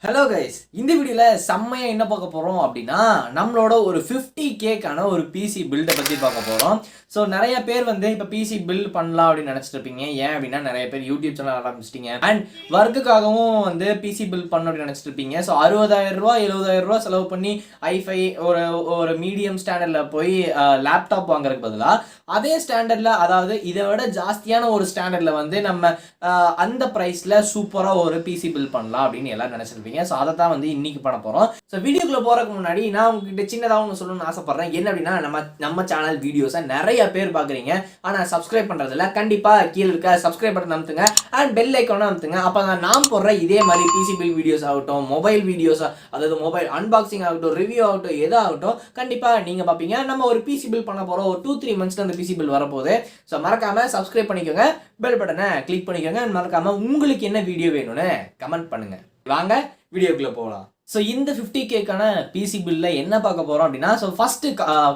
Hello guys, இந்த வீடியோவில் செம்மையாக என்ன பார்க்க போகிறோம் அப்படின்னா நம்மளோட ஒரு 50Kக்கான ஒரு பிசி பில்டை பற்றி பார்க்க போகிறோம். ஸோ நிறைய பேர் வந்து இப்போ பிசி பில்ட் பண்ணலாம் அப்படின்னு நினச்சிட்டு இருப்பீங்க. ஏன் அப்படின்னா நிறைய பேர் யூடியூப் சேனல் ஆரம்பிச்சிட்டிங்க அண்ட் ஒர்க்குக்காகவும் வந்து பிசி பில்ட் பண்ணணும் அப்படின்னு நினச்சிட்டு இருப்பீங்க. ஸோ 60,000 ரூபா 70,000 ரூபா செலவு பண்ணி ஐஃபை ஒரு மீடியம் ஸ்டாண்டர்டில் போய் லேப்டாப் வாங்குறதுக்கு பதிலாக அதே ஸ்டாண்டர்டில், அதாவது இதை விட ஜாஸ்தியான ஒரு ஸ்டாண்டர்டில் வந்து நம்ம அந்த ப்ரைஸில் சூப்பராக ஒரு பிசி பில்ட் பண்ணலாம் அப்படின்னு எல்லாம் நினச்சிருப்பீங்க. ஸோ அதை தான் வந்து இன்னைக்கு பண்ண போகிறோம். ஸோ வீடியோக்குள்ளே போகிறதுக்கு முன்னாடி நான் உங்ககிட்ட சின்னதாக ஒன்று சொல்லணும்னு ஆசைப்பட்றேன். என்ன அப்படின்னா நம்ம சேனல் வீடியோஸை நிறைய பேர் பார்க்குறீங்க, ஆனால் சப்ஸ்கிரைப் பண்ணுறதில்ல. கண்டிப்பாக கீழே இருக்க சப்ஸ்கிரைப் பட்டன் அமுத்துங்க அண்ட் பெல் ஐக்கானை அமுத்துங்க. அப்போ தான் நான் போடுற இதே மாதிரி பிசி பில்ட் வீடியோஸ் ஆகட்டும், மொபைல் வீடியோஸ், அதாவது மொபைல் அன்பாக்சிங் ஆகட்டும், ரிவ்யூ ஆகட்டும், எதாகட்டும் கண்டிப்பாக நீங்கள் பார்ப்பீங்க. நம்ம ஒரு பிசி பில்ட் பண்ண போகிறோம். ஒரு 2-3 மந்த்ஸில் அந்த பிசி பில்ட் வரப்போகுது. ஸோ மறக்காமல் சப்ஸ்கிரைப் பண்ணிக்கோங்க, பெல் பட்டனை கிளிக் பண்ணிக்கோங்க. மறக்காமல் உங்களுக்கு என்ன வீடியோ வேணும்னு கமெண்ட் பண்ணுங்கள். வாங்க வீடியோக்குள்ளே போகலாம். ஸோ இந்த 50Kக்கான பிசி பில்லில் என்ன பார்க்க போகிறோம் அப்படின்னா, ஸோ ஃபஸ்ட்டு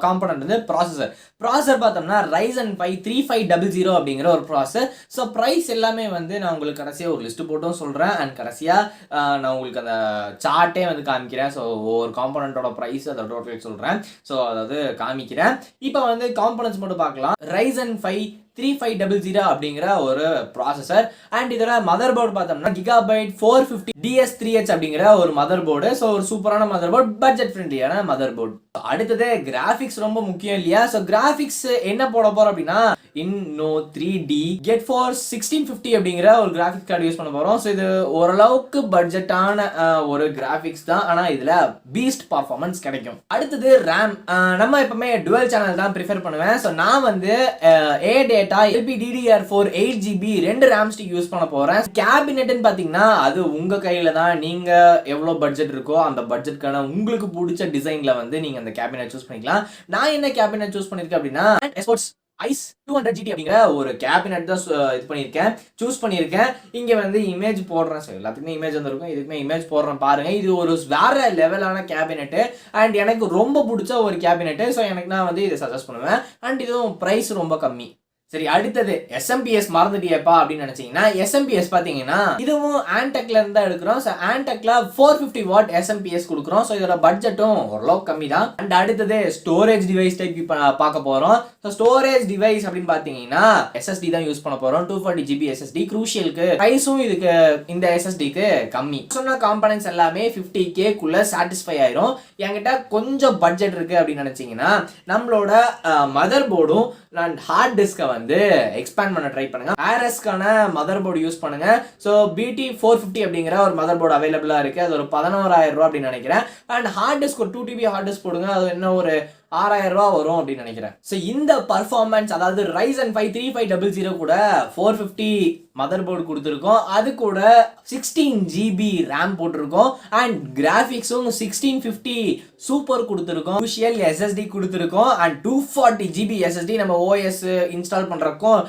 காம்பனண்ட் வந்து ப்ராசஸர் பார்த்தோம்னா Ryzen 5 3500 அப்படிங்கிற ஒரு ப்ராசஸர். ஸோ ப்ரைஸ் எல்லாமே வந்து நான் உங்களுக்கு கடைசியாக ஒரு லிஸ்ட்டு போட்டும் சொல்கிறேன் அண்ட் கடைசியாக நான் உங்களுக்கு அந்த சார்ட்டே வந்து காமிக்கிறேன். ஸோ ஒவ்வொரு காம்பனண்ட்டோட ப்ரைஸ் அதோட டோட்டல் சொல்கிறேன். ஸோ அதாவது காமிக்கிறேன். இப்போ வந்து காம்பனண்ட்ஸ் மட்டும் பார்க்கலாம். Ryzen 5 3500 அப்படிங்கிற ஒரு ப்ராசஸர் அண்ட் இதோட மதர் போர்டு பார்த்தோம்னா Gigabyte 450 DS3H அப்படிங்கிற ஒரு மதர் போர்டு. ஸோ ஒரு சூப்பரான மதர் போர்டு, பட்ஜெட் ஃப்ரெண்ட்லியான மதர் போர்டு. அடுத்தது கிராஃபிக்ஸ் ரொம்ப முக்கியம் இல்லையா? ஸோ கிராஃபிக்ஸ் என்ன போட போறோம் அப்படின்னா இன்னோ 3D Get for 1650 அப்படிங்கிற ஒரு கிராஃபிக்ஸ் கார்டு யூஸ் பண்ண போறோம். ஸோ இது ஓரளவுக்கு பட்ஜெட்டான ஒரு கிராஃபிக்ஸ் தான், ஆனால் இதுல பீஸ்ட் பர்ஃபார்மன்ஸ் கிடைக்கும். அடுத்தது ரேம். நம்ம எப்பவுமே டுவல் சேனல் தான் ப்ரிஃபர் பண்ணுவேன். ஸோ நான் வந்து data LPDDR4 8GB 2 RAM stick use பண்ண போறேன். கேபினெட்னு பாத்தீங்கன்னா அது உங்க கையில தான். நீங்க எவ்வளவு பட்ஜெட் இருக்கோ அந்த பட்ஜெட்கான உங்களுக்கு பிடிச்ச டிசைன்ல வந்து நீங்க அந்த கேபினெட் சூஸ் பண்ணிக்கலாம். நான் என்ன கேபினெட் சூஸ் பண்ணிருக்கேன் அப்படின்னா எஸ்போர்ட்ஸ் ஐஸ் 200 GT அப்படிங்கிற ஒரு கேபினெட் தான் சூஸ் பண்ணியிருக்கேன். இங்க வந்து இமேஜ் போடுறேன். ஸோ எல்லாத்துக்குமே இமேஜ் வந்துருக்கும், இதுக்குமே இமேஜ் போடுறேன் பாருங்க. இது ஒரு வேற லெவலான கேபினெட் அண்ட் எனக்கு ரொம்ப பிடிச்ச ஒரு கேபினெட். ஸோ எனக்கு நான் வந்து இதை சஜஸ்ட் பண்ணுவேன் அண்ட் இதுவும் ப்ரைஸ் ரொம்ப கம்மி. சரி, அடுத்தது SMPS மறந்துட்டியப்பா அப்படின்னு நினைச்சீங்கன்னா SMPS பாத்தீங்கன்னா இதுவும் ஆன்டெக்ல இருந்து தான் எடுக்கிறோம். ஸோ ஆன்டெக்ல 450 வாட் SMPS கொடுக்குறோம். ஸோ இதோட பட்ஜெட்டும் ஓரளவு கம்மி தான். அண்ட் அடுத்தது ஸ்டோரேஜ் டிவைஸ் டைப் பார்க்க போறோம். ஸோ ஸ்டோரேஜ் டிவைஸ் அப்படின்னு பாத்தீங்கன்னா SSD தான் யூஸ் பண்ண போறோம். 240GB SSD. க்ரூஷியலுக்கு ப்ரைஸும் இதுக்கு இந்த SSDக்கு கம்மி. சொன்ன காம்பனன்ட்ஸ் எல்லாமே 50Kக்குள்ள சாட்டிஸ்ஃபை ஆயிரும். என்கிட்ட கொஞ்சம் பட்ஜெட் இருக்கு அப்படின்னு நினைச்சீங்கன்னா நம்மளோட மதர் போர்டும் அண்ட் ஹார்ட் டிஸ்கை வந்து எக்ஸ்பேண்ட் பண்ண ட்ரை பண்ணுங்க. ஆர்எஸ்க்கான மதர் போர்டு யூஸ் பண்ணுங்க. ஸோ BT 450 அப்படிங்கிற ஒரு மதர் போர்டு அவைலபிளா இருக்கு. அது ஒரு 11,000 ரூபா அப்படின்னு நினைக்கிறேன். அண்ட் ஹார்ட் டிஸ்க் ஒரு 2TB ஹார்ட் டிஸ்க் போடுங்க. அது என்ன ஒரு 6,000 ரூபா வரும் அப்படின்னு நினைக்கிறேன். ஸோ இந்த பர்ஃபார்மன்ஸ், அதாவது Ryzen 5 3500 கூட 450 மதர் போர்டு கொடுத்துருக்கோம். அது கூட 16GB RAM போட்டிருக்கோம் அண்ட் கிராஃபிக்ஸும் 1650 சூப்பர் கொடுத்துருக்கோம். க்ரூஷியல் SSD கொடுத்துருக்கோம் அண்ட் 240GB SSD நம்ம OS இன்ஸ்டால் பண்றதுக்கும்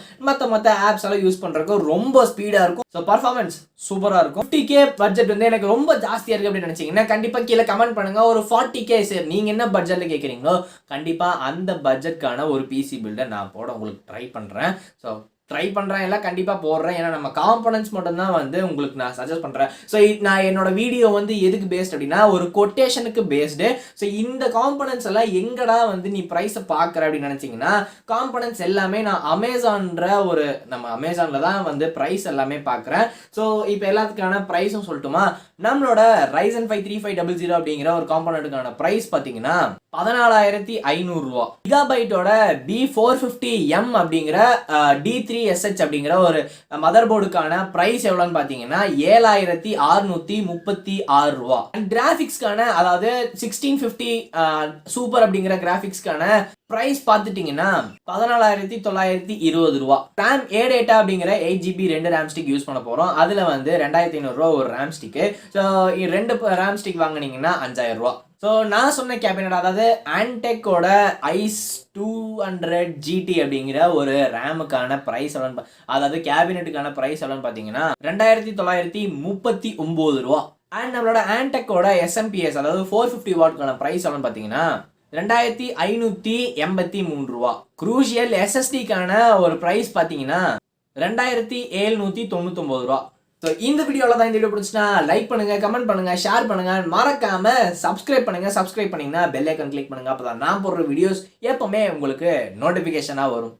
மற்ற ஆப்ஸ் எல்லாம் யூஸ் பண்றதுக்கும் ரொம்ப ஸ்பீடா இருக்கும். ஸோ பர்ஃபார்மன்ஸ் சூப்பரா இருக்கும். 50K பட்ஜெட் வந்து எனக்கு ரொம்ப ஜாஸ்தியா இருக்கு அப்படின்னு நினைச்சீங்கன்னா கண்டிப்பா கீழே கமெண்ட் பண்ணுங்க. ஒரு 40K சார் நீங்க என்ன பட்ஜெட்ல கேட்குறீங்களோ கண்டிப்பா அந்த பட்ஜெட்கான ஒரு பிசி பில்டை நான் போட உங்களுக்கு ட்ரை பண்றேன். ஸோ ட்ரை பண்ணுறேன், எல்லாம் கண்டிப்பாக போடுறேன். ஏன்னா நம்ம காம்பனன்ட்ஸ் மட்டும்தான் வந்து உங்களுக்கு நான் சஜஸ்ட் பண்ணுறேன். ஸோ நான் என்னோட வீடியோ வந்து எதுக்கு பேஸ்ட் அப்படின்னா ஒரு கொட்டேஷனுக்கு பேஸ்டு. ஸோ இந்த காம்பனன்ட்ஸ் எல்லாம் எங்கடா வந்து நீ ப்ரைஸை பார்க்குற அப்படின்னு நினச்சிங்கன்னா காம்பனன்ட்ஸ் எல்லாமே நான் நம்ம அமேசானில் தான் வந்து ப்ரைஸ் எல்லாமே பார்க்குறேன். ஸோ இப்போ எல்லாத்துக்கான ப்ரைஸும் சொல்லட்டுமா? நம்மளோட Ryzen 5 3500 அப்படிங்கிற ஒரு காம்பனண்ட்டுக்கான ப்ரைஸ் பார்த்தீங்கன்னா 14,500 ரூபா. கிகாபைட்டோட B450M அப்படிங்கிற D3SH அப்படிங்கிற ஒரு மதர் போர்டுக்கான ப்ரைஸ் எவ்வளோன்னு பார்த்தீங்கன்னா 7,636 ரூபா. கிராஃபிக்ஸ்க்கான, அதாவது 1650 சூப்பர் அப்படிங்கிற கிராஃபிக்ஸ்க்கான பிரைஸ் பார்த்துட்டீங்கன்னா 14,920 ரூபா. RAM டேட்டா அப்படிங்கிற 8GB 2 RAM ஸ்டிக் யூஸ் பண்ண போறோம். அதுல வந்து 2,500 ரூபா ஒரு RAM stick. So 2 RAM stick வாங்கினீங்கன்னா 5,000 ரூபா. ஸோ நான் சொன்ன கேபினட், அதாவது ஆன்டெக்கோட ஐஸ் 200 GT அப்படிங்கிற ஒரு ரேமுக்கான பிரைஸ் எவ்வளோன்னு, அதாவது கேபினெட்டுக்கான பிரைஸ் எவ்வளோன்னு பார்த்தீங்கன்னா 2,939 ரூபா. அண்ட் நம்மளோட ஆன்டெக்கோட SMPS, அதாவது 450 வாட்க்கான பிரைஸ் எவ்வளோன்னு பார்த்தீங்கன்னா 2,583 ரூபா. க்ரூஷியல் SSDக்கான ஒரு பிரைஸ் பார்த்தீங்கன்னா 2,799 ரூபா. ஸோ இந்த வீடியோவில் தான் இந்த வீடியோ பிடிச்சினா லைக் பண்ணுங்க, கமெண்ட் பண்ணுங்க, ஷேர் பண்ணுங்க, மறக்காம சப்ஸ்கிரைப் பண்ணுங்க. சப்ஸ்கிரைப் பண்ணீங்கன்னா பெல் ஐக்கன் கிளிக் பண்ணுங்க. அப்பதான் நான் போடுற வீடியோஸ் எப்பவுமே உங்களுக்கு நோட்டிஃபிகேஷனாக வரும்.